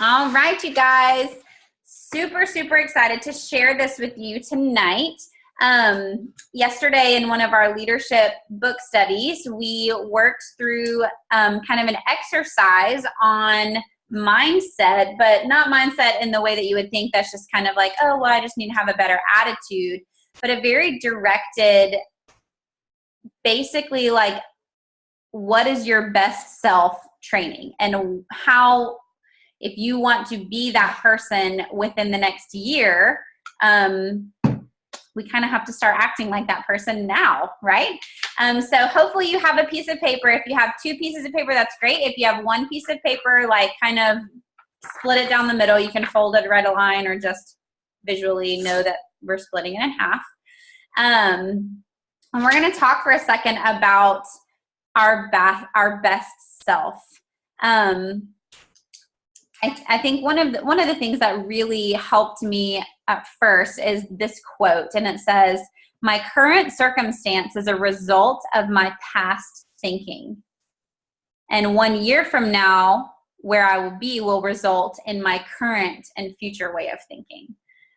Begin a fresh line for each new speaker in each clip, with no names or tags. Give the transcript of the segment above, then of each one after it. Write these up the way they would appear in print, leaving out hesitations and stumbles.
All right, you guys. Super, super excited to share this with you tonight. Yesterday in one of our leadership book studies, we worked through kind of an exercise on mindset, but not mindset in the way that you would think that's just kind of like, oh, well, I just need to have a better attitude, but a very directed, basically like, what is your best self training and how, if you want to be that person within the next year, we kind of have to start acting like that person now, right? So hopefully you have a piece of paper. If you have two pieces of paper, that's great. If you have one piece of paper, like kind of split it down the middle. You can fold it, write a line, or just visually know that we're splitting it in half. And we're going to talk for a second about our best self. I think one of the things that really helped me at first is this quote, and it says, "My current circumstance is a result of my past thinking. And 1 year from now, where I will be will result in my current and future way of thinking."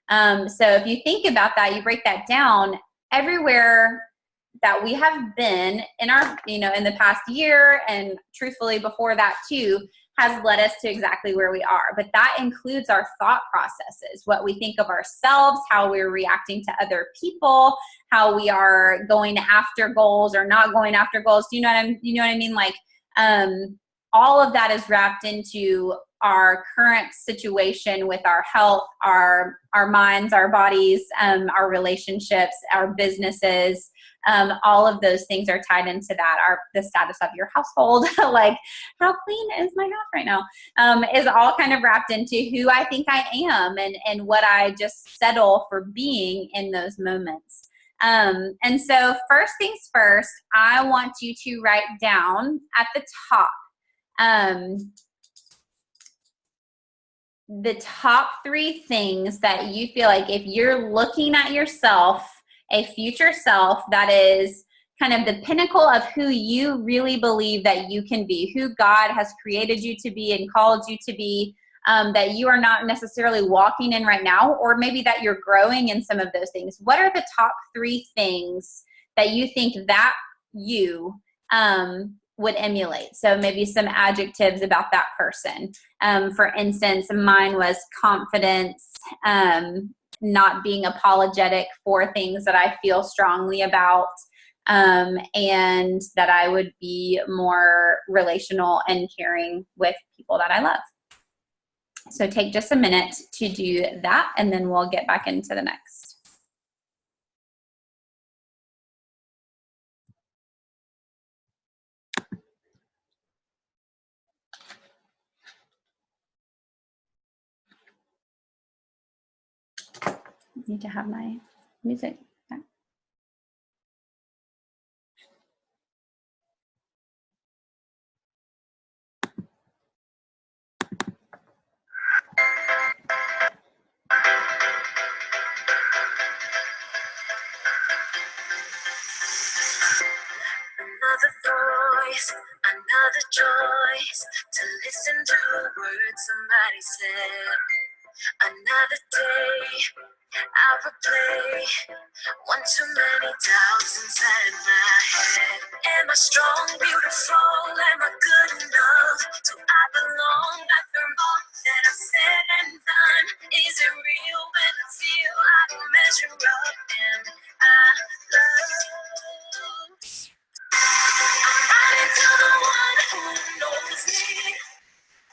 So if you think about that, you break that down, everywhere that we have been in our, in the past year, and truthfully before that too, has led us to exactly where we are. But that includes our thought processes, what we think of ourselves, how we're reacting to other people, how we are going after goals or not going after goals. Do you know what I mean? Like, all of that is wrapped into our current situation with our health, our minds, our bodies, our relationships, our businesses. All of those things are tied into that. The status of your household, like how clean is my house right now, is all kind of wrapped into who I think I am and what I just settle for being in those moments. And so first things first, I want you to write down at the top the top 3 things that you feel like if you're looking at yourself, a future self that is kind of the pinnacle of who you really believe that you can be, who God has created you to be and called you to be, that you are not necessarily walking in right now, or maybe that you're growing in some of those things. What are the top 3 things that you think that you would emulate? So maybe some adjectives about that person. For instance, mine was confidence, not being apologetic for things that I feel strongly about, and that I would be more relational and caring with people that I love. So take just a minute to do that, and then we'll get back into the next. Need to have my music back.
Another voice, another choice to listen to words somebody said. Another day, I replay one too many doubts inside my head. Am I strong, beautiful? Am I good enough? Do I belong after all that I've said and done? Is it real when I feel I don't measure up? Am I loved? I'm running to the one who knows me,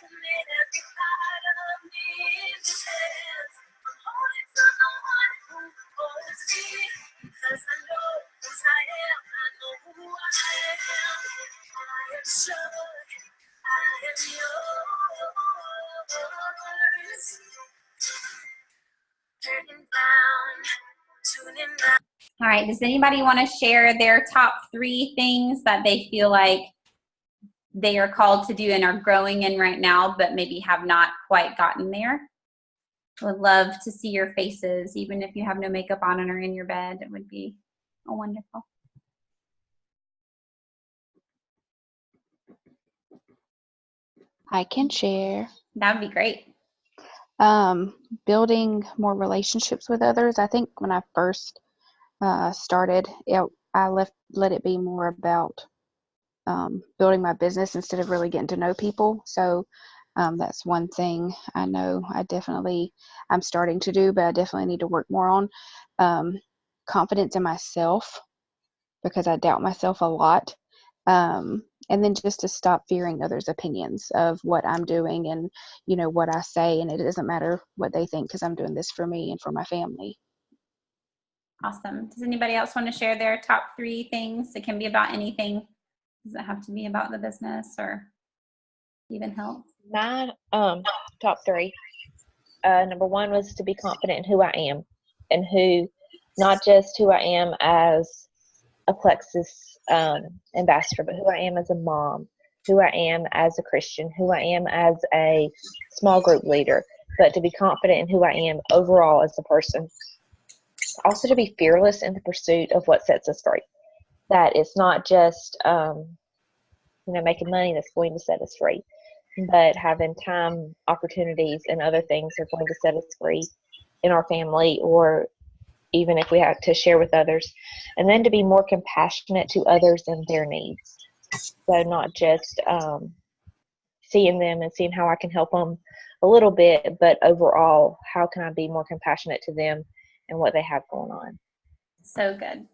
who made every part of me in his hands. I'm holding to the one who holds me, because I know whose I am, I know who I am. I am sure I am yours. Turning down, tuning down.
All right, does anybody want to share their top 3 things that they feel like they are called to do and are growing in right now, but maybe have not quite gotten there? I would love to see your faces, even if you have no makeup on and are in your bed. It would be wonderful.
I can share.
That would be great.
Um, Building more relationships with others. I think when I first started, I let it be more about building my business instead of really getting to know people. So that's one thing I know I'm starting to do, but I definitely need to work more on. Confidence in myself, because I doubt myself a lot. And then just to stop fearing others' opinions of what I'm doing and, what I say. And it doesn't matter what they think, because I'm doing this for me and for my family.
Awesome. Does anybody else want to share their top 3 things? It can be about anything. Does it have to be about the business or even health?
My top 3. Number 1 was to be confident in who I am, and not just who I am as a Plexus ambassador, but who I am as a mom, who I am as a Christian, who I am as a small group leader, but to be confident in who I am overall as a person. Also to be fearless in the pursuit of what sets us free. That it's not just, making money that's going to set us free, but having time, opportunities, and other things are going to set us free in our family, or even if we have to share with others. And then to be more compassionate to others and their needs. So not just seeing them and seeing how I can help them a little bit, but overall, how can I be more compassionate to them and what they have going on.
So good.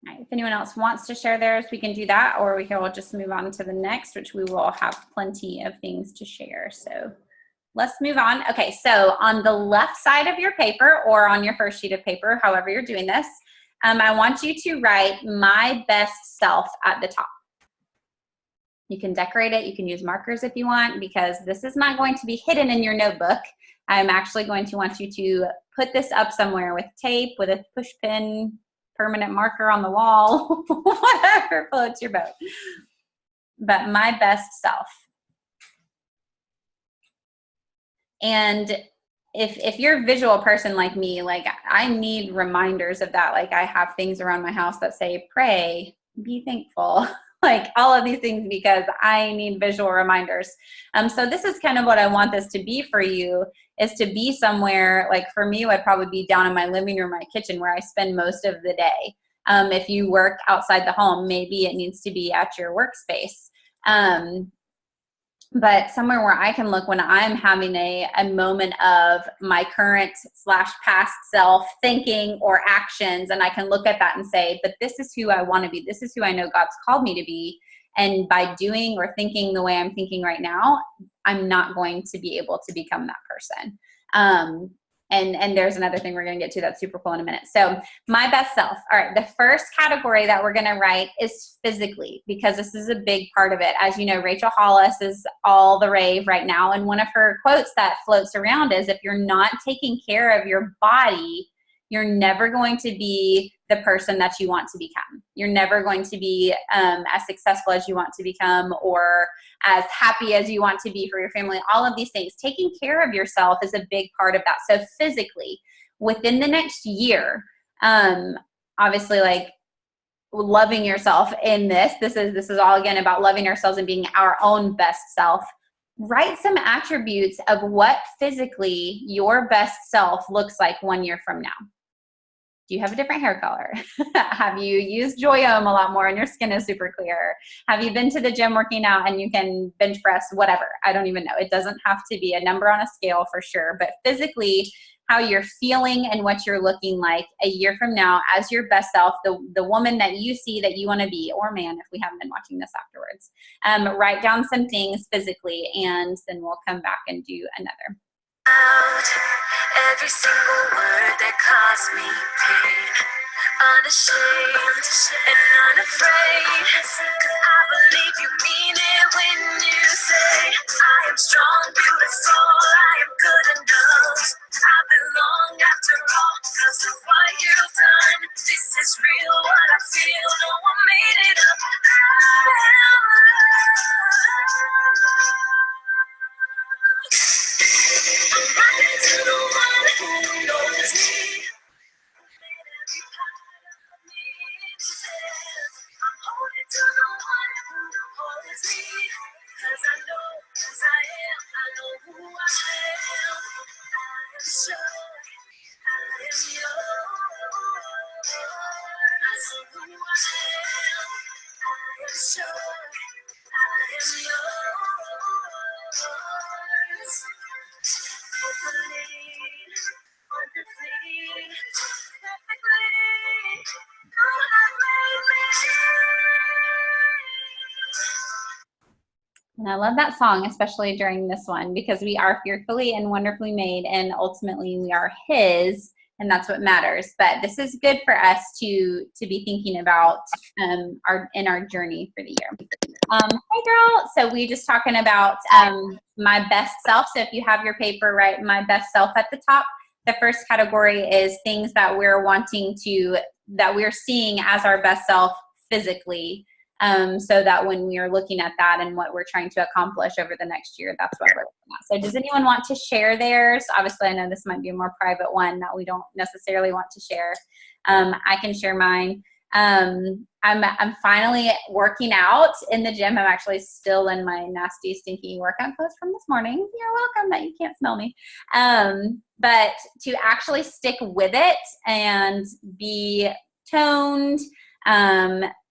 All right, if anyone else wants to share theirs, we can do that, or we'll just move on to the next, which we will have plenty of things to share. So let's move on. Okay, so on the left side of your paper, or on your first sheet of paper, however you're doing this, I want you to write my best self at the top. You can decorate it. You can use markers if you want, because this is not going to be hidden in your notebook. I'm actually going to want you to put this up somewhere with tape, with a push pin, permanent marker on the wall, whatever floats your boat. But my best self. And if you're a visual person like me, like I need reminders of that. Like I have things around my house that say, pray, be thankful, like all of these things, because I need visual reminders. So this is kind of what I want this to be for you, is to be somewhere, like for me, it would probably be down in my living room, my kitchen, where I spend most of the day. If you work outside the home, maybe it needs to be at your workspace. But somewhere where I can look when I'm having a moment of my current / past self thinking or actions, and I can look at that and say, but this is who I want to be. This is who I know God's called me to be. And by doing or thinking the way I'm thinking right now, I'm not going to be able to become that person. And there's another thing we're going to get to that's super cool in a minute. So my best self. All right. The first category that we're going to write is physically, because this is a big part of it. As you know, Rachel Hollis is all the rave right now. And one of her quotes that floats around is, if you're not taking care of your body, you're never going to be the person that you want to become. You're never going to be as successful as you want to become, or as happy as you want to be for your family. All of these things. Taking care of yourself is a big part of that. So physically, within the next year, obviously, like loving yourself in this is all again about loving ourselves and being our own best self. Write some attributes of what physically your best self looks like 1 year from now. Do you have a different hair color? Have you used Joyome a lot more and your skin is super clear? Have you been to the gym working out and you can bench press, whatever? I don't even know. It doesn't have to be a number on a scale for sure, but physically, how you're feeling and what you're looking like a year from now as your best self, the woman that you see that you want to be, or man, if we haven't been watching this afterwards. Write down some things physically, and then we'll come back and do another.
Out every single word that caused me pain, unashamed and unafraid, 'cause I believe you mean it when you say I am strong, beautiful, I am good enough, I belong after all, 'cause of what you've done. This is real, what I feel, no one made it up. I am loved. I'm running to the one who knows me. Every part of me says I'm holding to the one who holds me. 'Cause I know, 'cause I am, I know
And I love that song, especially during this one, because we are fearfully and wonderfully made, and ultimately we are His, and that's what matters. But this is good for us to be thinking about our journey for the year. Hey girl, so we just talking about my best self. So if you have your paper, write my best self at the top. The first category is things that we're that we're seeing as our best self physically. So that when we are looking at that and what we're trying to accomplish over the next year, that's what we're looking at. So does anyone want to share theirs? Obviously, I know this might be a more private one that we don't necessarily want to share. I can share mine. I'm finally working out in the gym. I'm actually still in my nasty, stinky workout clothes from this morning. You're welcome that you can't smell me. But to actually stick with it and be toned,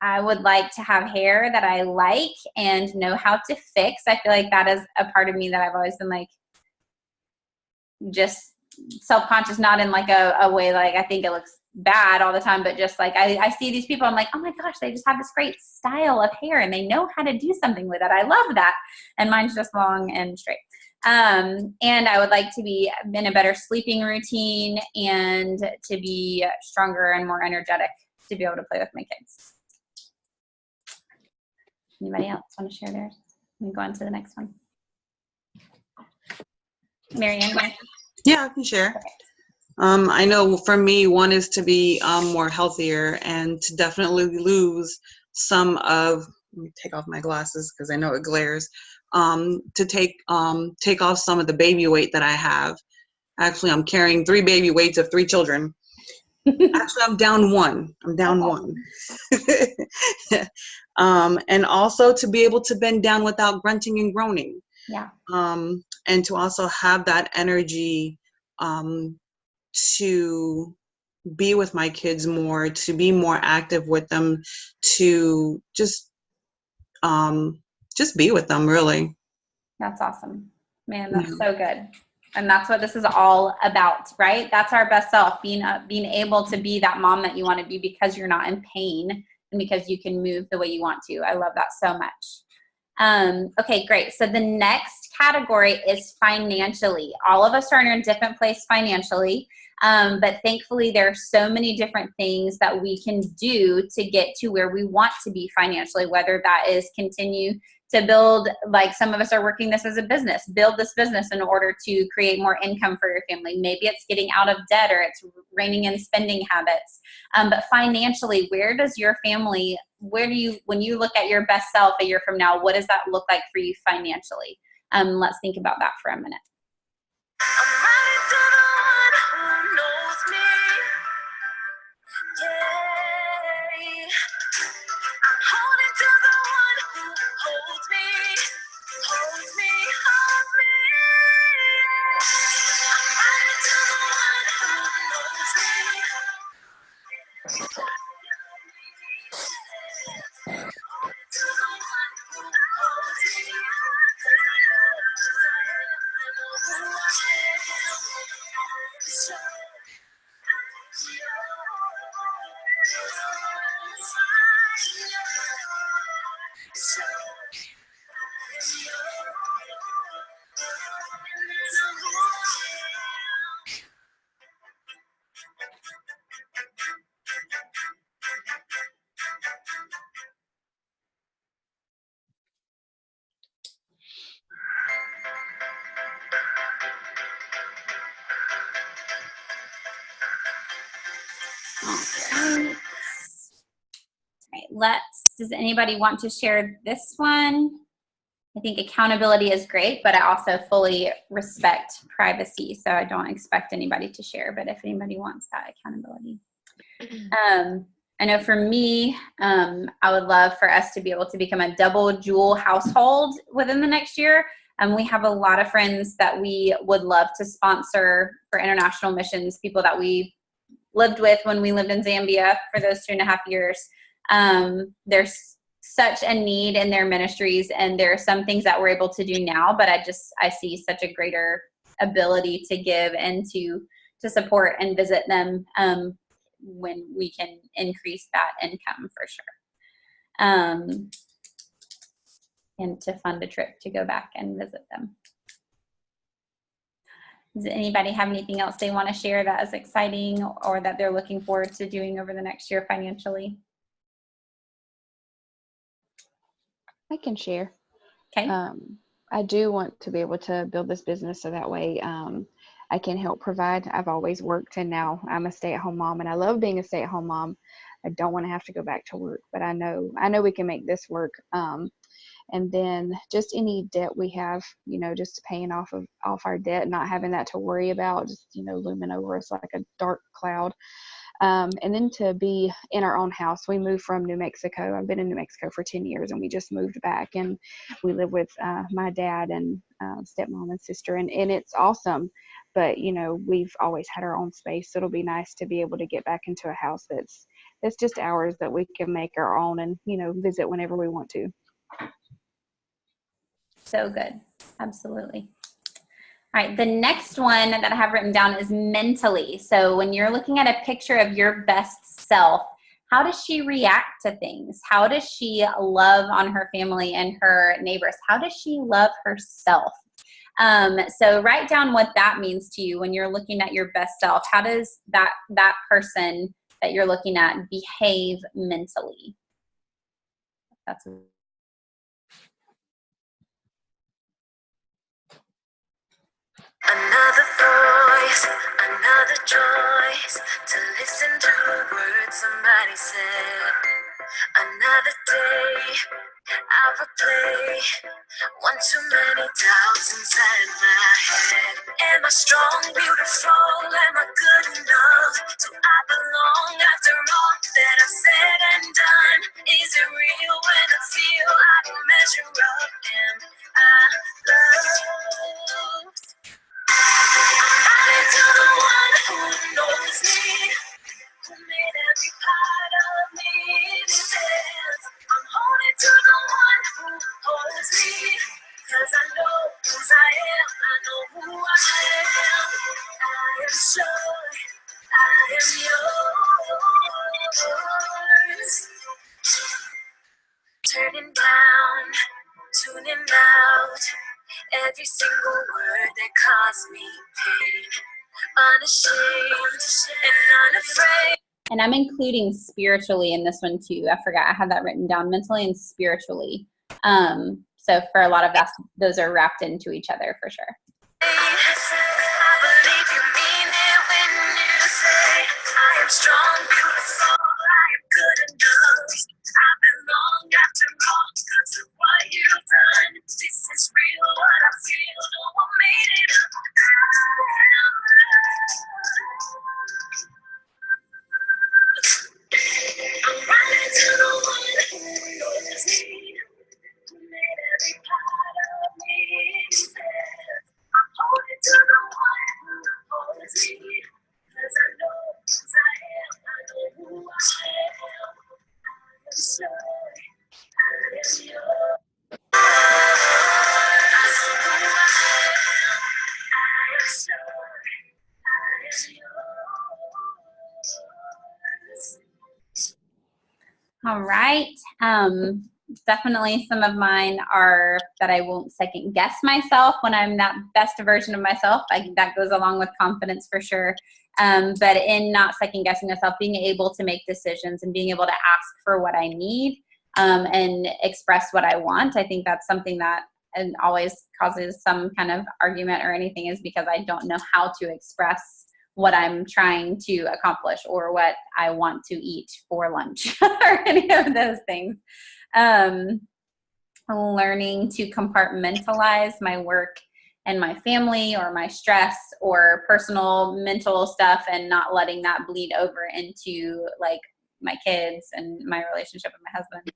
I would like to have hair that I like and know how to fix. I feel like that is a part of me that I've always been like just self-conscious, not in like a way like I think it looks bad all the time, but just like I see these people, I'm like, oh my gosh, they just have this great style of hair and they know how to do something with it. I love that. And mine's just long and straight. And I would like to be in a better sleeping routine and to be stronger and more energetic to be able to play with my kids. Anybody else want to share theirs? Let me go on to the next one. Marianne?
Yeah, I can share. Okay. I know for me, one is to be more healthier and to definitely lose some of, let me take off my glasses because I know it glares, to take off some of the baby weight that I have. Actually, I'm carrying 3 baby weights of 3 children. Actually, I'm down one. And also to be able to bend down without grunting and groaning.
Yeah.
And to also have that energy to be with my kids more, to be more active with them, to just be with them, really.
That's awesome. Man, that's so good. And that's what this is all about, right? That's our best self, being able to be that mom that you want to be because you're not in pain and because you can move the way you want to. I love that so much. Okay, great. So the next category is financially. All of us are in a different place financially, but thankfully there are so many different things that we can do to get to where we want to be financially, whether that is continue to build, like some of us are working this as a business, build this business in order to create more income for your family. Maybe it's getting out of debt or it's reining in spending habits. But financially, where does your family, when you look at your best self a year from now, what does that look like for you financially? Let's think about that for a minute. Does anybody want to share this one? I think accountability is great, but I also fully respect privacy, so I don't expect anybody to share, but if anybody wants that accountability. I know for me, I would love for us to be able to become a double jewel household within the next year. We have a lot of friends that we would love to sponsor for international missions, people that we lived with when we lived in Zambia for those 2.5 years. There's such a need in their ministries, and there are some things that we're able to do now, but I see such a greater ability to give and to support and visit them when we can increase that income for sure. and to fund a trip to go back and visit them. Does anybody have anything else they want to share that is exciting or that they're looking forward to doing over the next year financially?
I can share.
Okay.
I do want to be able to build this business so that way I can help provide. I've always worked, and now I'm a stay-at-home mom, and I love being a stay-at-home mom. I don't want to have to go back to work, but I know we can make this work. And then just any debt we have, just paying off our debt, not having that to worry about, just looming over us like a dark cloud. And then to be in our own house. We moved from New Mexico. I've been in New Mexico for 10 years, and we just moved back, and we live with my dad and stepmom and sister, and it's awesome. But we've always had our own space, so it'll be nice to be able to get back into a house that's just ours, that we can make our own and visit whenever we want to.
So good. Absolutely. All right. The next one that I have written down is mentally. So when you're looking at a picture of your best self, how does she react to things? How does she love on her family and her neighbors? How does she love herself? So write down what that means to you when you're looking at your best self. How does that person that you're looking at behave mentally? That's
Another voice, another choice to listen to words somebody said. Another day, I replay one too many doubts inside my head. Am I strong, beautiful? Am I good enough? Do I belong after all that I've said and done? Is it real when I feel I don't measure up? Am I loved? I'm running to the one who knows me, who made every part of me in his hands. I'm holding to the one who holds me, 'cause I know whose I am, I know who I am. I am sure I am yours. Turning down, tuning out every single word that caused me pain. Unashamed and unafraid.
And I'm including spiritually in this one too. I forgot I had that written down, mentally and spiritually. So for a lot of that, those are wrapped into each other for sure.
I believe you mean it when you say I am strong, beautiful, I am good enough. I belong after all because of what you've done. This is real, what I feel, no one made it up. I'm running to the one who knows me, who made every part of me his hands. I'm holding to the one who holds me, 'cause I know whose I am, I know who I am. I'm sure I am yours. I know who I am. I am sure I am yours.
All right. Definitely some of mine are that I won't second guess myself when I'm that best version of myself. That goes along with confidence for sure. But in not second guessing myself, being able to make decisions and being able to ask for what I need and express what I want. I think that's something that and always causes some kind of argument or anything is because I don't know how to express what I'm trying to accomplish or what I want to eat for lunch or any of those things. Learning to compartmentalize my work and my family or my stress or personal mental stuff and not letting that bleed over into like my kids and my relationship with my husband.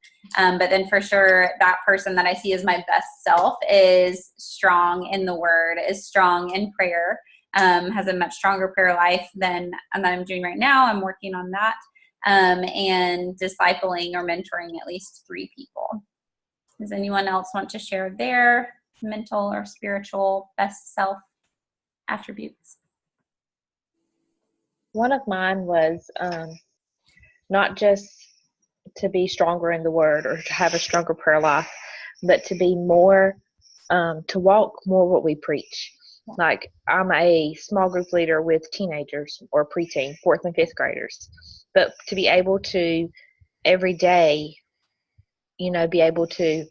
But then for sure, that person that I see as my best self is strong in the word, is strong in prayer, has a much stronger prayer life than I'm doing right now. I'm working on that. And discipling or mentoring at least 3 people. Does anyone else want to share their mental or spiritual best self attributes?
One of mine was not just to be stronger in the word or to have a stronger prayer life, but to be more, to walk more what we preach. Like, I'm a small group leader with teenagers or preteen, 4th and 5th graders. But to be able to every day, be able to,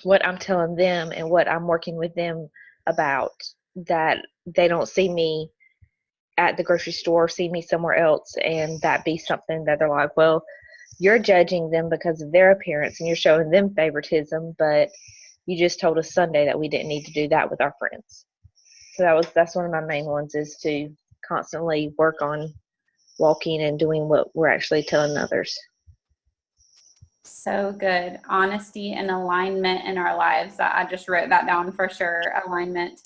what I'm telling them and what I'm working with them about, that they don't see me at the grocery store, see me somewhere else, and that be something that they're like, well, you're judging them because of their appearance and you're showing them favoritism, but you just told us Sunday that we didn't need to do that with our friends. So that's one of my main ones, is to constantly work on walking and doing what we're actually telling others.
So good. Honesty and alignment in our lives. I just wrote that down for sure. Alignment.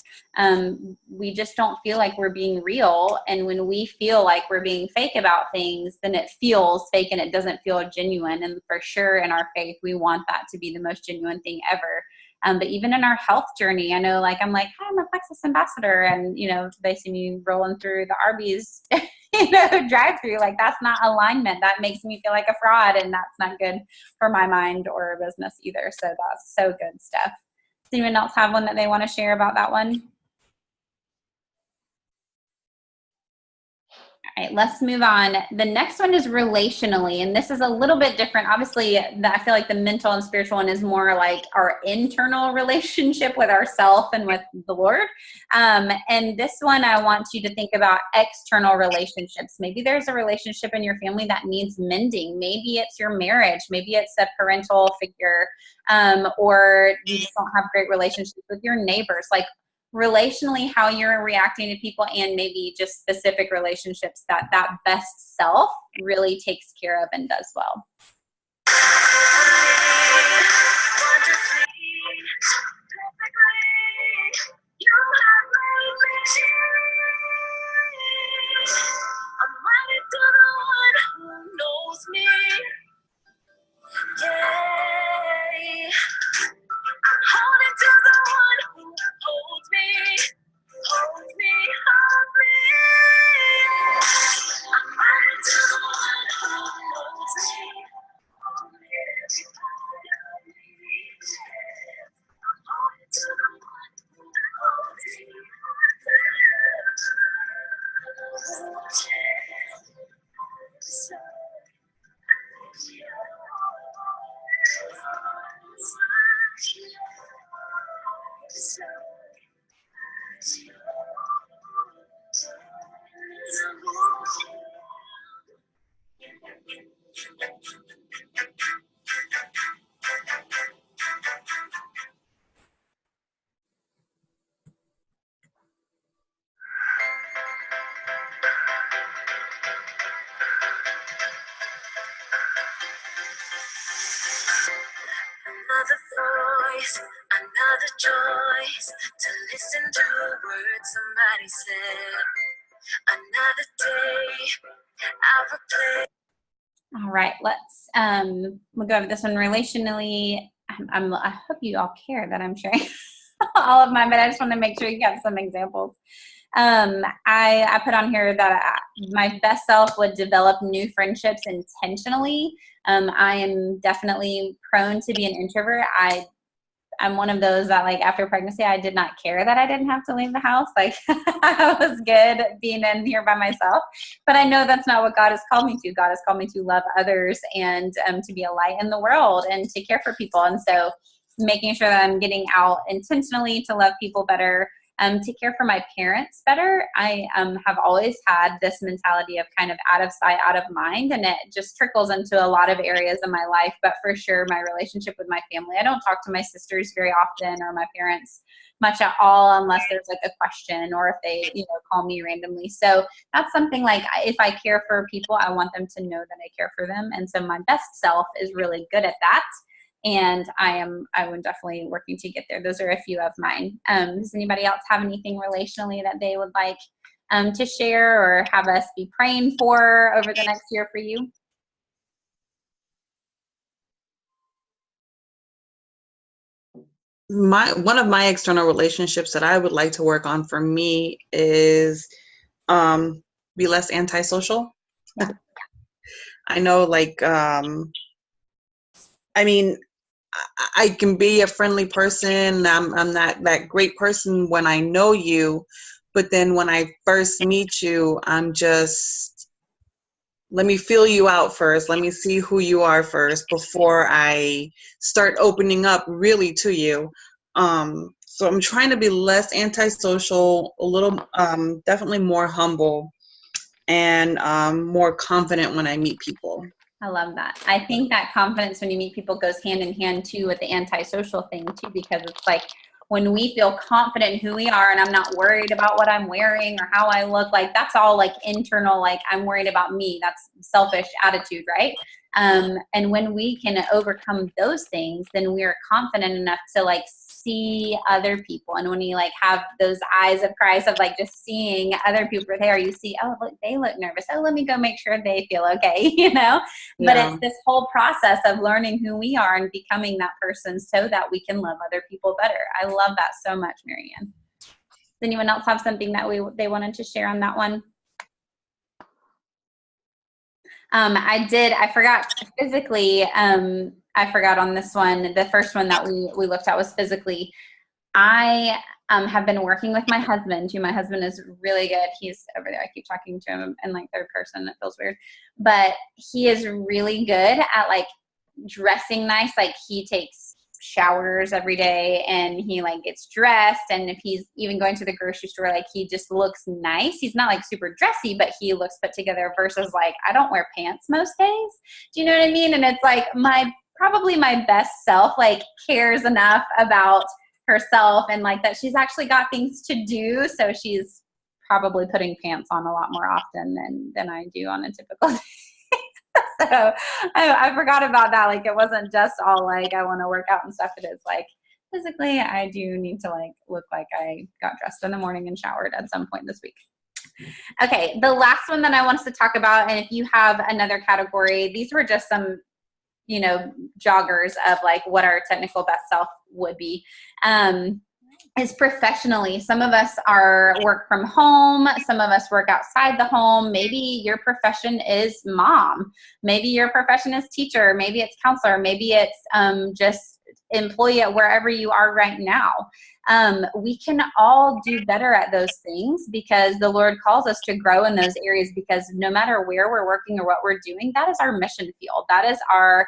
We just don't feel like we're being real. And when we feel like we're being fake about things, then it feels fake and it doesn't feel genuine. And for sure in our faith, we want that to be the most genuine thing ever. But even in our health journey, I know, like, I'm like, hi, I'm a Plexus ambassador. And, they see me rolling through the Arby's, drive through. Like, that's not alignment. That makes me feel like a fraud. And that's not good for my mind or business either. So that's so good stuff. Does anyone else have one that they want to share about that one? All right, let's move on. The next one is relationally, and this is a little bit different. Obviously, I feel like the mental and spiritual one is more like our internal relationship with ourselves and with the Lord. And this one, I want you to think about external relationships. Maybe there's a relationship in your family that needs mending. Maybe it's your marriage. Maybe it's a parental figure, or you just don't have great relationships with your neighbors. Like, relationally, how you're reacting to people, and maybe just specific relationships that best self really takes care of and does well.
Another voice, another choice to listen to words somebody said. Another day, I'll replay.
All right, we'll go over this one relationally. I hope you all care that I'm sharing all of mine, but I just want to make sure you got some examples. I put on here that my best self would develop new friendships intentionally. I am definitely prone to be an introvert. I'm one of those that, like, after pregnancy, I did not care that I didn't have to leave the house. Like, I was good being in here by myself. But I know that's not what God has called me to. God has called me to love others and to be a light in the world and to care for people. And so making sure that I'm getting out intentionally to love people better, to care for my parents better. I have always had this mentality of kind of out of sight, out of mind, and it just trickles into a lot of areas of my life. But for sure, my relationship with my family, I don't talk to my sisters very often or my parents much at all unless there's like a question or if they, call me randomly. So that's something, like, if I care for people, I want them to know that I care for them. And so my best self is really good at that. And I would definitely working to get there. Those are a few of mine. Does anybody else have anything relationally that they would like to share or have us be praying for over the next year for you?
One of my external relationships that I would like to work on for me is be less antisocial.
Yeah.
I know, like, I mean, I can be a friendly person. I'm that great person when I know you, but then when I first meet you, I'm just, let me feel you out first. Let me see who you are first before I start opening up really to you. So I'm trying to be less antisocial, a little, definitely more humble, and more confident when I meet people.
I love that. I think that confidence when you meet people goes hand in hand too with the antisocial thing too, because it's like when we feel confident in who we are and I'm not worried about what I'm wearing or how I look, like that's all like internal, like I'm worried about me. That's selfish attitude, right? And when we can overcome those things, then we are confident enough to like see other people. And when you like have those eyes of Christ of like just seeing other people there, you see, oh, look, they look nervous. Oh, let me go make sure they feel okay, you know? But
Yeah.
it's this whole process of learning who we are and becoming that person so that we can love other people better. I love that so much, Marianne. Does anyone else have something that they wanted to share on that one? I forgot physically, I forgot on this one. The first one that we looked at was physically. I have been working with my husband, who my husband is really good. He's over there. I keep talking to him in like third person. It feels weird. But he is really good at like dressing nice. Like he takes showers every day and he like gets dressed. And if he's even going to the grocery store, like he just looks nice. He's not like super dressy, but he looks put together versus like, I don't wear pants most days. Do you know what I mean? And it's like probably my best self like cares enough about herself and like that she's actually got things to do. So she's probably putting pants on a lot more often than I do on a typical day. So I forgot about that. Like it wasn't just all like I want to work out and stuff. It is like physically I do need to like look like I got dressed in the morning and showered at some point this week. Okay, the last one that I want us to talk about, and if you have another category, these were just some, you know, joggers of like what our technical best self would be. Is professionally. Some of us work from home. Some of us work outside the home. Maybe your profession is mom. Maybe your profession is teacher. Maybe it's counselor. Maybe it's just employee at wherever you are right now. We can all do better at those things because the Lord calls us to grow in those areas, because no matter where we're working or what we're doing, that is our mission field. That is our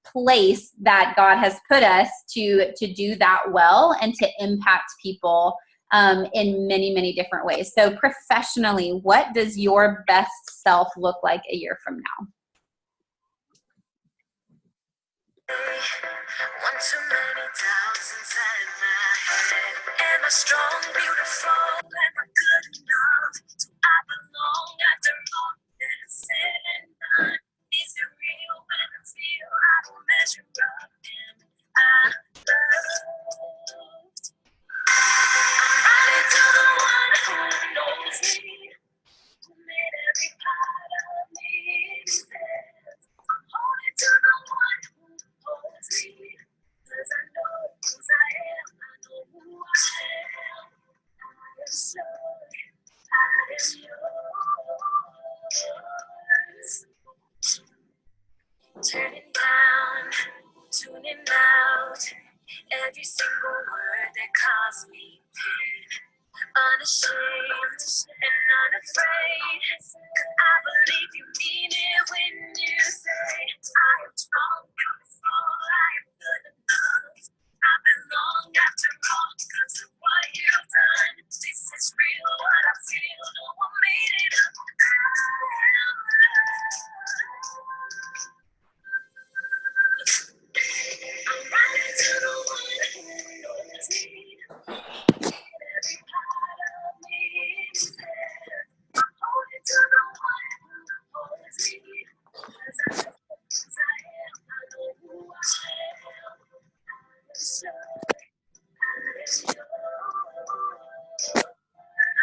place that God has put us to do that well and to impact people in many, many different ways. So professionally, what does your best self look like a year from now?
One too many doubts inside my head. Am I strong, beautiful? Am I good enough? Do I belong after all that is said and done? Is it real when I feel I don't measure up? Am I loved? I'm running to the one who knows me, who made every part of me exist. I'm holding to the one who holds me, 'cause I know who I am. I know who I am. I am sure I am yours. Turning down, tuning out every single word that caused me pain. Unashamed and unafraid, 'cause I believe you mean it when you say I am strong, beautiful, I am good enough. I belong after all because of what you've done. This is real, what I feel, no one made it up. I am loved. I'm running to the one who knows me. Every part of me is there. I'm holding to the one who holds me. 'Cause I know who I am. I know who I am. I'm sure I am yours.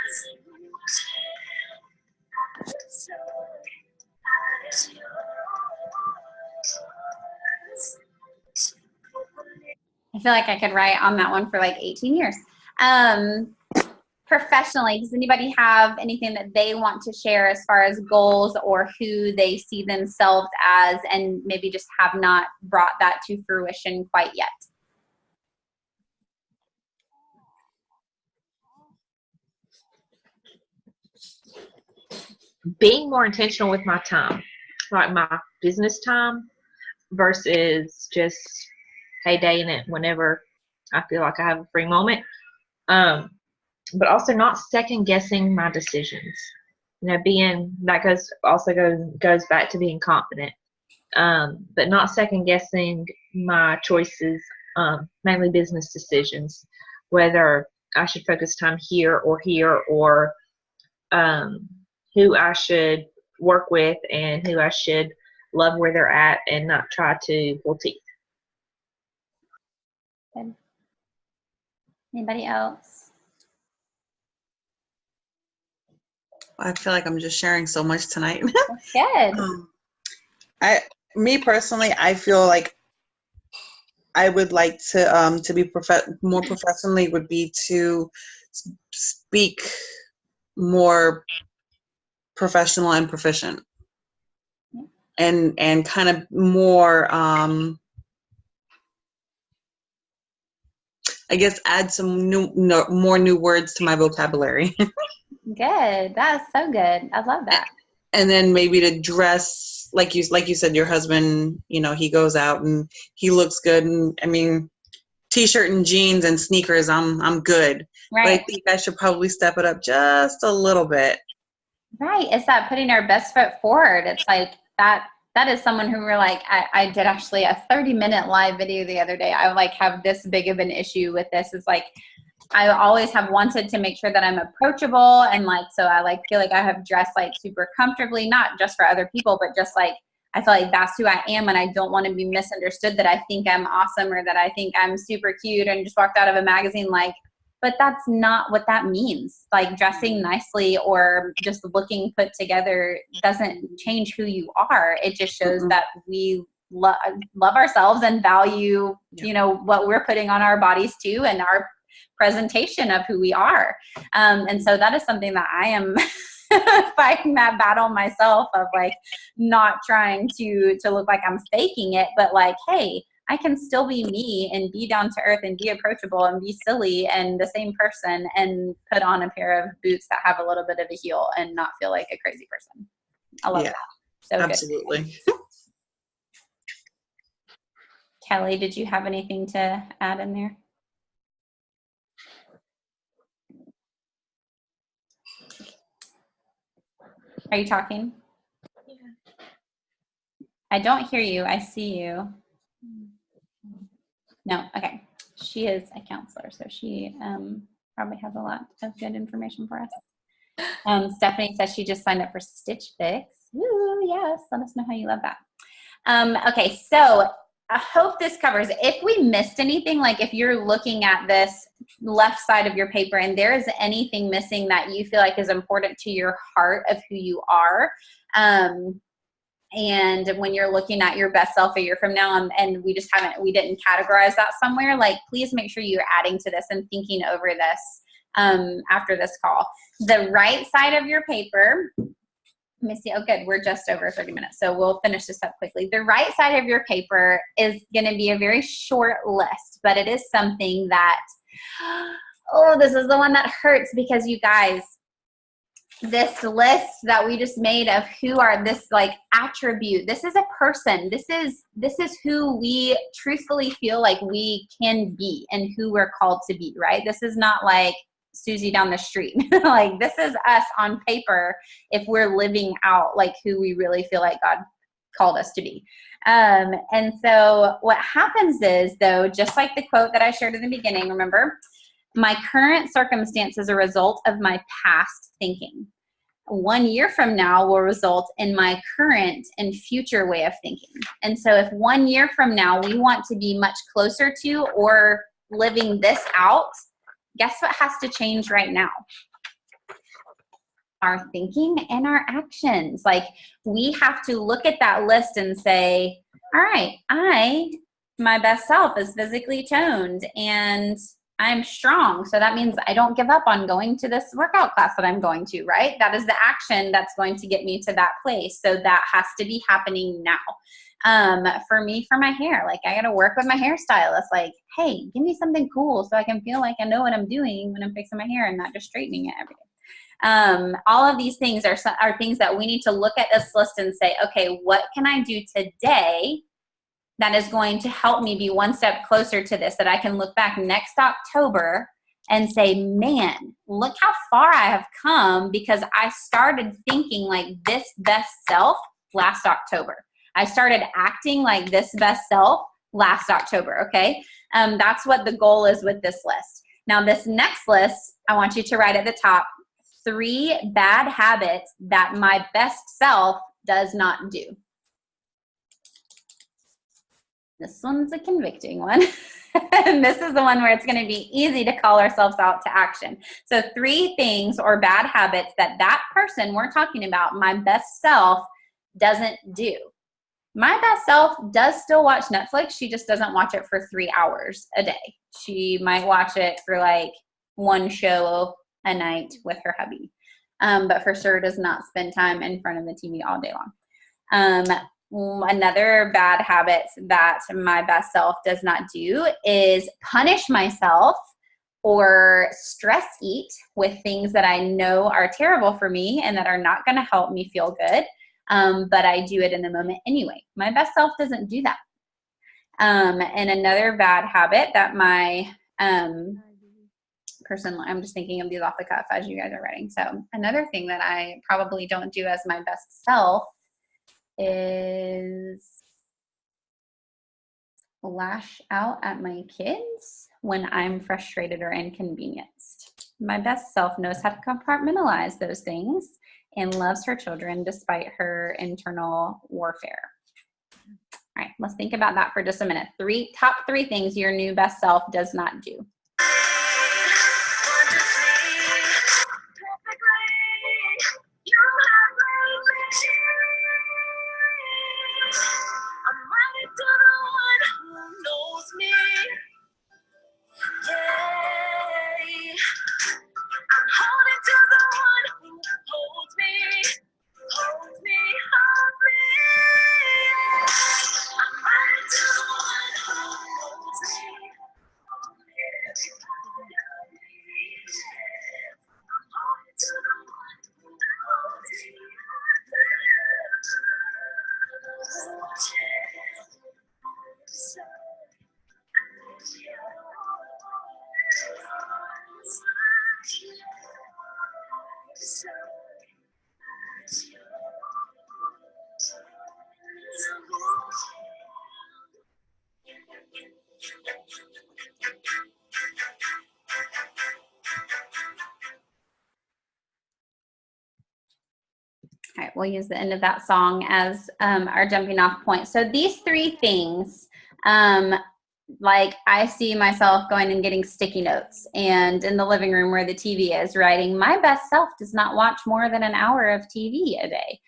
I know who I am. I'm sure I am yours.
I feel like I could write on that one for like 18 years. professionally, does anybody have anything that they want to share as far as goals or who they see themselves as, and maybe just have not brought that to fruition quite yet?
Being more intentional with my time, like my business time versus just heydaying it whenever I feel like I have a free moment. But also not second guessing my decisions. Being that goes back to being confident. But not second guessing my choices, mainly business decisions, whether I should focus time here, or who I should work with and who I should love where they're at and not try to pull teeth.
Good. Anybody else?
I feel like I'm just sharing so much tonight.
Good.
Me personally, I feel like I would like to be more professionally would be to speak more professional and proficient, and kind of more I guess add some more new words to my vocabulary.
Good. That's so good. I love that.
And then maybe to dress like you said, your husband, he goes out and he looks good, and I mean, t-shirt and jeans and sneakers, I'm good.
Right.
But I think I should probably step it up just a little bit.
Right. It's that putting our best foot forward. It's like that is someone who we're like, I did actually a 30-minute live video the other day. I like have this big of an issue with this. It's like, I always have wanted to make sure that I'm approachable, and like, so I like feel like I have dressed like super comfortably, not just for other people, but just like, I feel like that's who I am, and I don't want to be misunderstood that I think I'm awesome or that I think I'm super cute and just walked out of a magazine. Like, but that's not what that means. Like, dressing nicely or just looking put together doesn't change who you are. It just shows that we love ourselves and value, what we're putting on our bodies too, and our presentation of who we are. And so that is something that I am fighting that battle myself, of like not trying to look like I'm faking it, but like, hey, I can still be me and be down to earth and be approachable and be silly and the same person, and put on a pair of boots that have a little bit of a heel and not feel like a crazy person. I love that. So
absolutely.
Good. Kelly, did you have anything to add in there? Are you talking? Yeah. I don't hear you. I see you. No. Okay. She is a counselor, so she probably has a lot of good information for us. Stephanie says she just signed up for Stitch Fix. Ooh, yes. Let us know how you love that. Okay. So I hope this covers. If we missed anything, like if you're looking at this left side of your paper and there is anything missing that you feel like is important to your heart of who you are, and when you're looking at your best self a year from now, and we didn't categorize that somewhere, like, please make sure you're adding to this and thinking over this after this call. The right side of your paper, let me see. Oh, good. We're just over 30 minutes, so we'll finish this up quickly. The right side of your paper is going to be a very short list, but it is something that, this is the one that hurts, because you guys, this list that we just made of who are this like attribute, this is a person. This is who we truthfully feel like we can be and who we're called to be, right? This is not like Susie down the street. Like, this is us on paper if we're living out like who we really feel like God called us to be. And so what happens is, though, just like the quote that I shared in the beginning, remember, my current circumstance is a result of my past thinking. 1 year from now will result in my current and future way of thinking. And so if 1 year from now we want to be much closer to or living this out, guess what has to change right now? Our thinking and our actions. Like, we have to look at that list and say, all right, my best self is physically toned and I'm strong. So that means I don't give up on going to this workout class that I'm going to, right? That is the action that's going to get me to that place. So that has to be happening now. For me, for my hair, like I got to work with my hairstylist. Like, hey, give me something cool so I can feel like I know what I'm doing when I'm fixing my hair and not just straightening it every day. All of these things are things that we need to look at this list and say, okay, what can I do today that is going to help me be one step closer to this, that I can look back next October and say, man, look how far I have come because I started thinking like this best self last October. I started acting like this best self last October, okay? That's what the goal is with this list. Now, this next list, I want you to write at the top, 3 bad habits that my best self does not do. This one's a convicting one. And this is the one where it's going to be easy to call ourselves out to action. So 3 things or bad habits that person we're talking about, my best self, doesn't do. My best self does still watch Netflix. She just doesn't watch it for 3 hours a day. She might watch it for like 1 show a night with her hubby. But for sure does not spend time in front of the TV all day long. Another bad habit that my best self does not do is punish myself or stress eat with things that I know are terrible for me and that are not going to help me feel good. But I do it in the moment anyway. My best self doesn't do that. And another bad habit that my person, I'm just thinking of these off the cuff as you guys are writing. So another thing that I probably don't do as my best self is lash out at my kids when I'm frustrated or inconvenienced. My best self knows how to compartmentalize those things and loves her children despite her internal warfare. All right, let's think about that for just a minute. Top three things your new best self does not do. All right, we'll use the end of that song as our jumping off point. So these 3 things, like I see myself going and getting sticky notes and in the living room where the TV is writing, my best self does not watch more than an hour of TV a day.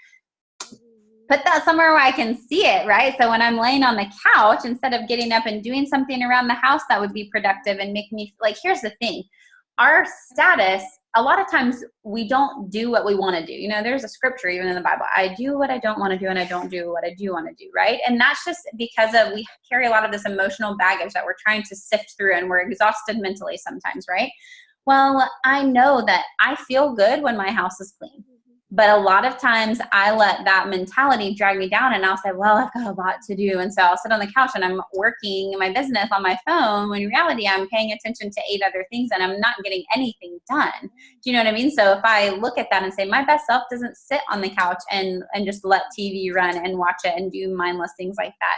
Put that somewhere where I can see it, right? So when I'm laying on the couch, instead of getting up and doing something around the house that would be productive and make me, like, here's the thing. Our status, a lot of times we don't do what we want to do. You know, there's a scripture even in the Bible. I do what I don't want to do and I don't do what I do want to do, right? And that's just because we carry a lot of this emotional baggage that we're trying to sift through and we're exhausted mentally sometimes, right? Well, I know that I feel good when my house is clean. But a lot of times I let that mentality drag me down and I'll say, well, I've got a lot to do. And so I'll sit on the couch and I'm working my business on my phone when in reality I'm paying attention to 8 other things and I'm not getting anything done. Do you know what I mean? So if I look at that and say my best self doesn't sit on the couch and just let TV run and watch it and do mindless things like that.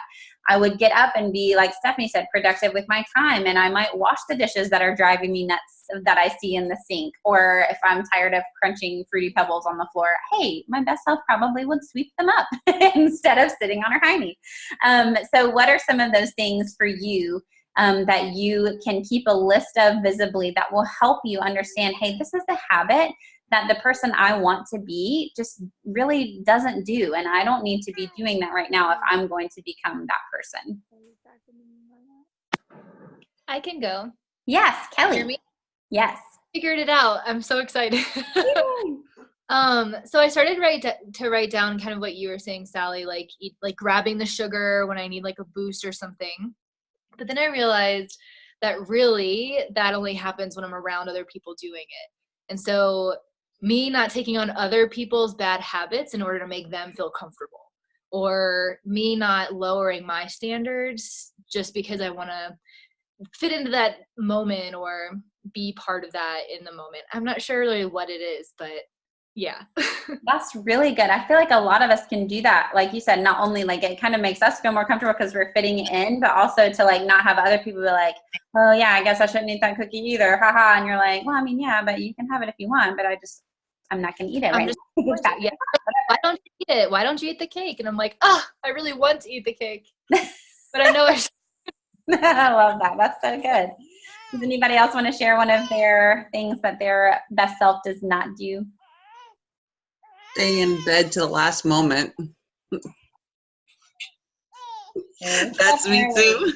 I would get up and be, like Stephanie said, productive with my time. And I might wash the dishes that are driving me nuts that I see in the sink. Or if I'm tired of crunching Fruity Pebbles on the floor, hey, my best self probably would sweep them up instead of sitting on her hiney. So what are some of those things for you that you can keep a list of visibly that will help you understand, hey, this is the habit that the person I want to be just really doesn't do. And I don't need to be doing that right now if I'm going to become that person.
I can go.
Yes, Kelly.
Hear me?
Yes.
Figured it out. I'm so excited. So I started to write down kind of what you were saying, Sally, like grabbing the sugar when I need like a boost or something. But then I realized that really that only happens when I'm around other people doing it. And so me not taking on other people's bad habits in order to make them feel comfortable, or me not lowering my standards just because I want to fit into that moment or be part of that in the moment. I'm not sure really what it is, but yeah.
That's really good. I feel like a lot of us can do that. Like you said, not only like it kind of makes us feel more comfortable because we're fitting in, but also to like not have other people be like, oh yeah, I guess I shouldn't eat that cookie either. Haha. And you're like, well, I mean, yeah, but you can have it if you want, but I'm not going to eat it right now.
Yeah. Why don't you eat it? Why don't you eat the cake? And I'm like, I really want to eat the cake, but I know I should.
I love that. That's so good. Does anybody else want to share one of their things that their best self does not do?
Stay in bed till the last moment. That's me too.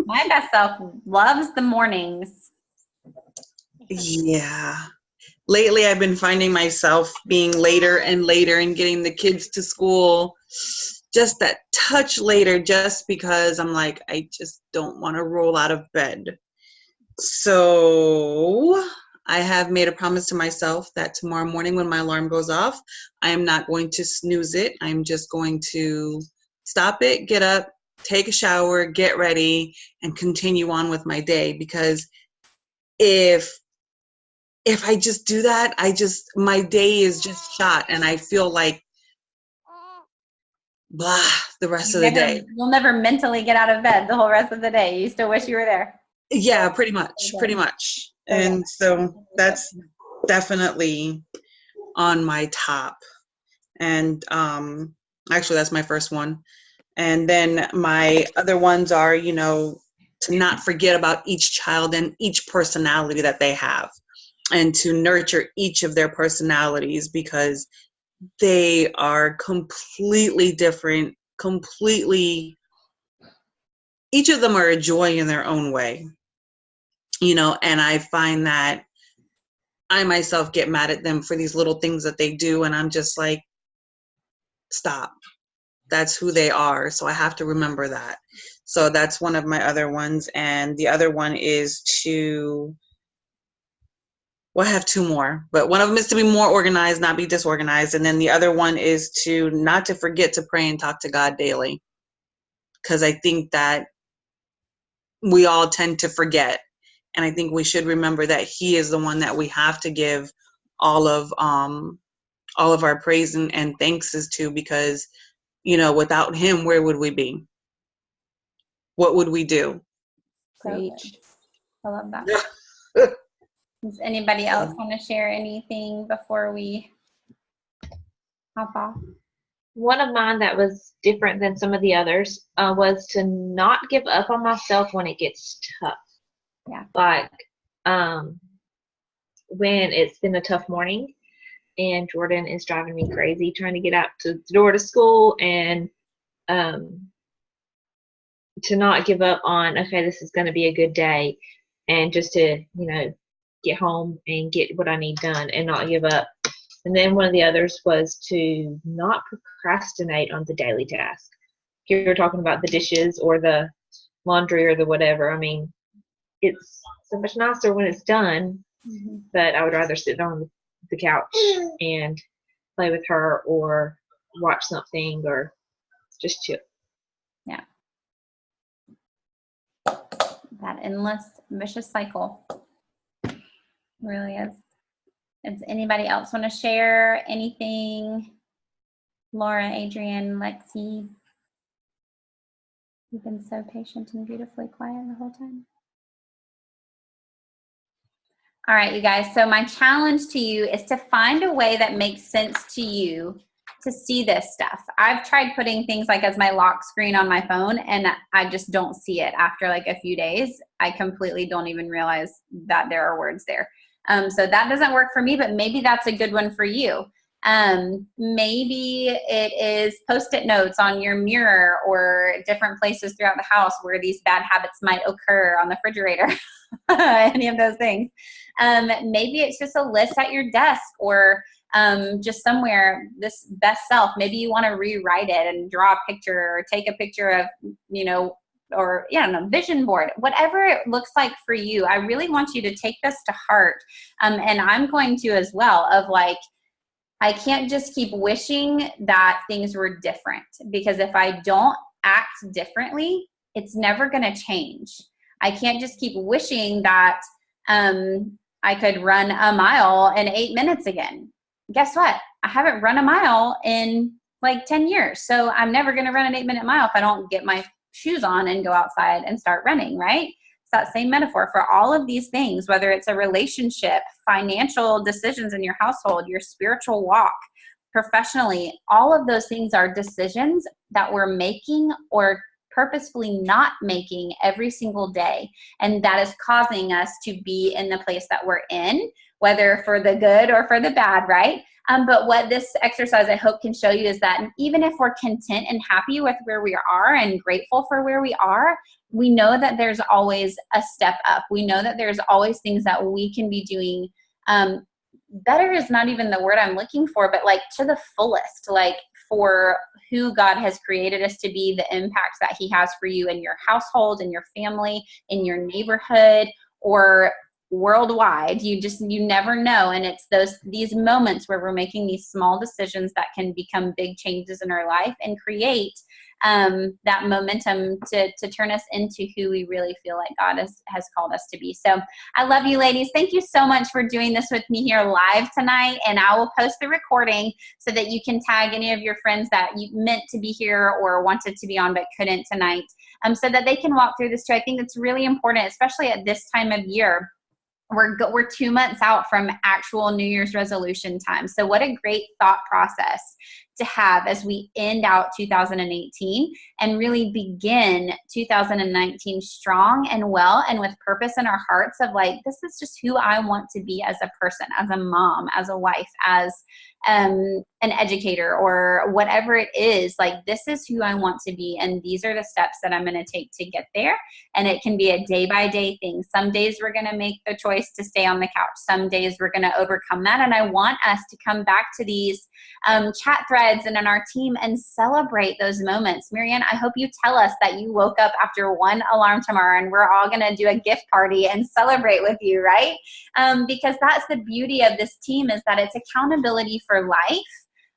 My best self loves the mornings.
Yeah. Lately, I've been finding myself being later and later and getting the kids to school just that touch later, just because I'm like, I just don't want to roll out of bed. So I have made a promise to myself that tomorrow morning when my alarm goes off, I am not going to snooze it. I'm just going to stop it, get up, take a shower, get ready, and continue on with my day. Because if I just do that, my day is just shot, and I feel like blah the rest of the day.
You'll never mentally get out of bed the whole rest of the day. You still wish you were there.
Yeah, pretty much. And so that's definitely on my top. And actually that's my first one. And then my other ones are, to not forget about each child and each personality that they have, and to nurture each of their personalities, because they are completely different, each of them are a joy in their own way, and I find that I myself get mad at them for these little things that they do, and I'm just like, stop. That's who they are, so I have to remember that. So that's one of my other ones, and the other one is I have two more, but one of them is to be more organized, not be disorganized, and then the other one is to not to forget to pray and talk to God daily, because I think that we all tend to forget. And I think we should remember that He is the one that we have to give all of our praise and thanks is to, because, without Him, where would we be? What would we do?
Preach. I love that. Does anybody else want to share anything before we hop off?
One of mine that was different than some of the others was to not give up on myself when it gets tough.
Yeah.
Like when it's been a tough morning and Jordan is driving me crazy trying to get out to the door to school, and to not give up on, okay, this is going to be a good day, and just to, get home and get what I need done and not give up. And then one of the others was to not procrastinate on the daily task. If you're talking about the dishes or the laundry or the whatever, I mean, it's so much nicer when it's done, but I would rather sit on the couch and play with her or watch something or just chill.
Yeah. That endless vicious cycle really is. Does anybody else want to share anything? Laura, Adrienne, Lexi, you've been so patient and beautifully quiet the whole time. All right, you guys. So my challenge to you is to find a way that makes sense to you to see this stuff. I've tried putting things like as my lock screen on my phone, and I just don't see it after like a few days. I completely don't even realize that there are words there. So that doesn't work for me, but maybe that's a good one for you. Maybe it is Post-it notes on your mirror or different places throughout the house where these bad habits might occur, on the refrigerator, any of those things. Maybe it's just a list at your desk or just somewhere, this best self. Maybe you want to rewrite it and draw a picture or take a picture of, or I don't know, vision board, whatever it looks like for you. I really want you to take this to heart. And I'm going to as well, of like, I can't just keep wishing that things were different, because if I don't act differently, it's never going to change. I can't just keep wishing that I could run a mile in 8 minutes again. Guess what? I haven't run a mile in like 10 years. So I'm never going to run an 8-minute mile if I don't get my shoes on and go outside and start running, right? It's that same metaphor for all of these things, whether it's a relationship, financial decisions in your household, your spiritual walk, professionally. All of those things are decisions that we're making or purposefully not making every single day. And that is causing us to be in the place that we're in, whether for the good or for the bad, right? But what this exercise, I hope, can show you is that even if we're content and happy with where we are and grateful for where we are, we know that there's always a step up. We know that there's always things that we can be doing. Better is not even the word I'm looking for, but like to the fullest, like for who God has created us to be, the impacts that he has for you in your household, in your family, in your neighborhood, or worldwide. You never know. And it's these moments where we're making these small decisions that can become big changes in our life and create that momentum to turn us into who we really feel like God has called us to be. So I love you, ladies. Thank you so much for doing this with me here live tonight. And I will post the recording so that you can tag any of your friends that you meant to be here or wanted to be on but couldn't tonight, so that they can walk through this too. I think it's really important, especially at this time of year. We're 2 months out from actual New Year's resolution time. So what a great thought process to have as we end out 2018 and really begin 2019 strong and well and with purpose in our hearts of like, this is just who I want to be as a person, as a mom, as a wife, as an educator, or whatever it is. Like, this is who I want to be, and these are the steps that I'm going to take to get there. And it can be a day-by-day thing. Some days we're going to make the choice to stay on the couch. Some days we're going to overcome that. And I want us to come back to these chat threads and in our team and celebrate those moments. Marianne, I hope you tell us that you woke up after one alarm tomorrow, and we're all going to do a gift party and celebrate with you, right? Because that's the beauty of this team, is that it's accountability for life.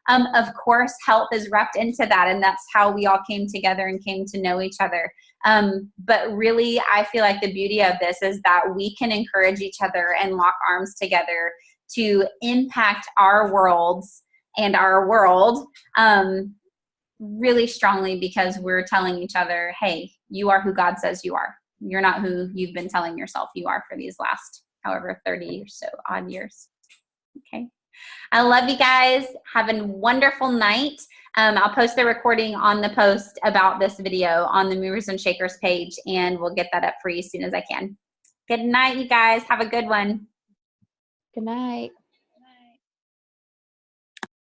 Of course, health is wrapped into that, and that's how we all came together and came to know each other. But really, I feel like the beauty of this is that we can encourage each other and lock arms together to impact our worlds and our world really strongly, because we're telling each other, hey, you are who God says you are. You're not who you've been telling yourself you are for these last however 30 or so odd years. Okay. I love you guys. Have a wonderful night. I'll post the recording on the post about this video on the Movers and Shakers page, and we'll get that up for you as soon as I can. Good night, you guys. Have a good one.
Good night.